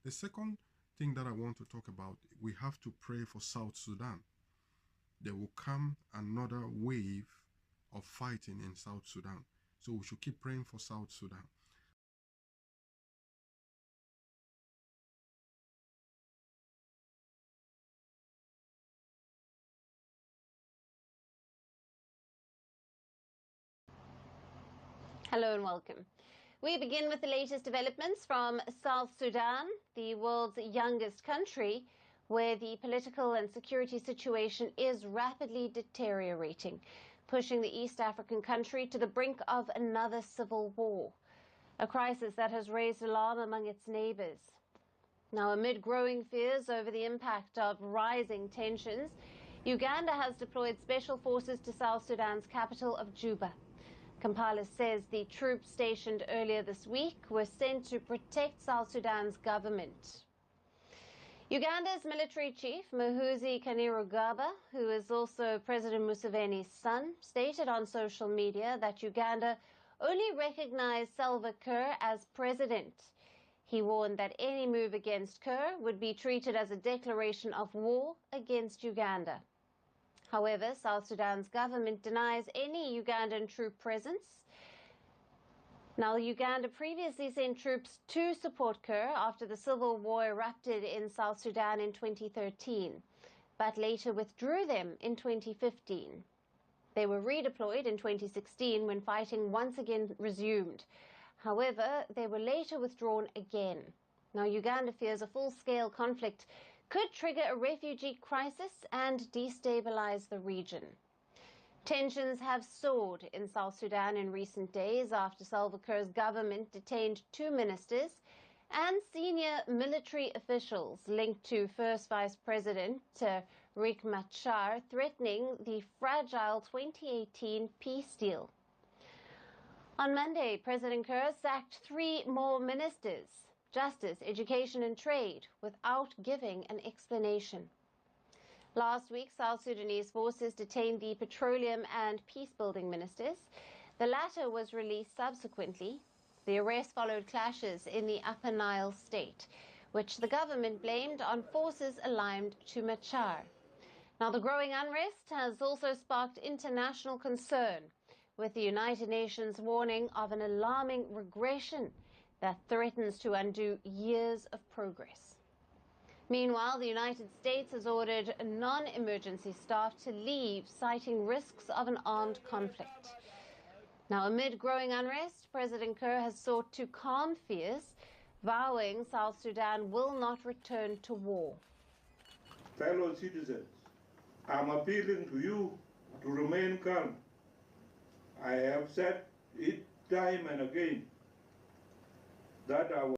The second thing that I want to talk about, we have to pray for South Sudan. There will come another wave of fighting in South Sudan. So we should keep praying for South Sudan. Hello and welcome. We begin with the latest developments from South Sudan, the world's youngest country, where the political and security situation is rapidly deteriorating, pushing the East African country to the brink of another civil war, a crisis that has raised alarm among its neighbors. Now, amid growing fears over the impact of rising tensions, Uganda has deployed special forces to South Sudan's capital of Juba. Kampala says the troops stationed earlier this week were sent to protect South Sudan's government. Uganda's military chief, Muhoozi Kainerugaba, who is also President Museveni's son, stated on social media that Uganda only recognized Salva Kiir as president. He warned that any move against Kiir would be treated as a declaration of war against Uganda. However, South Sudan's government denies any Ugandan troop presence. Now, Uganda previously sent troops to support Kiir after the civil war erupted in South Sudan in 2013, but later withdrew them in 2015. They were redeployed in 2016 when fighting once again resumed. However, they were later withdrawn again. Now, Uganda fears a full-scale conflict could trigger a refugee crisis and destabilize the region. Tensions have soared in South Sudan in recent days after Salva Kiir's government detained 2 ministers and senior military officials linked to First Vice President Riek Machar, threatening the fragile 2018 peace deal. On Monday, President Kiir sacked 3 more ministers: Justice, Education and Trade, without giving an explanation. Last week, South Sudanese forces detained the Petroleum and Peacebuilding ministers. The latter was released subsequently. The arrest followed clashes in the Upper Nile state, which the government blamed on forces aligned to Machar. Now, the growing unrest has also sparked international concern, with the United Nations warning of an alarming regression that threatens to undo years of progress. Meanwhile, the United States has ordered non-emergency staff to leave, citing risks of an armed conflict. Now, amid growing unrest, President Kiir has sought to calm fears, vowing South Sudan will not return to war. Fellow citizens, I'm appealing to you to remain calm. I have said it time and again that our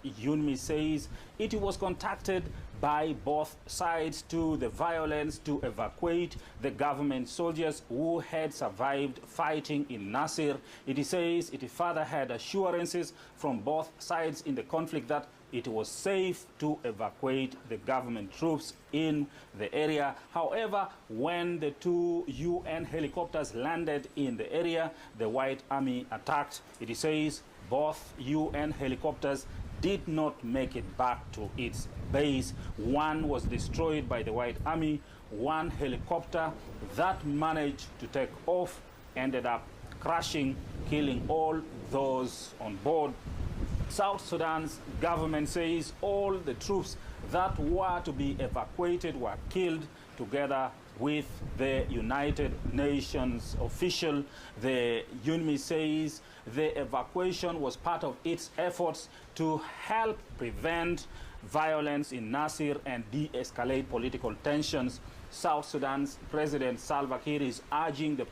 UNMI says it was contacted by both sides to the violence to evacuate the government soldiers who had survived fighting in Nasir. It says it further had assurances from both sides in the conflict that it was safe to evacuate the government troops in the area. However, when the 2 UN helicopters landed in the area, the White Army attacked. It says both UN helicopters did not make it back to its base. One was destroyed by the White Army. One helicopter that managed to take off ended up crashing, killing all those on board. South Sudan's government says all the troops that were to be evacuated were killed, together with the United Nations official. The UNMI says the evacuation was part of its efforts to help prevent violence in Nasir and de-escalate political tensions. South Sudan's President Salva Kiir is urging the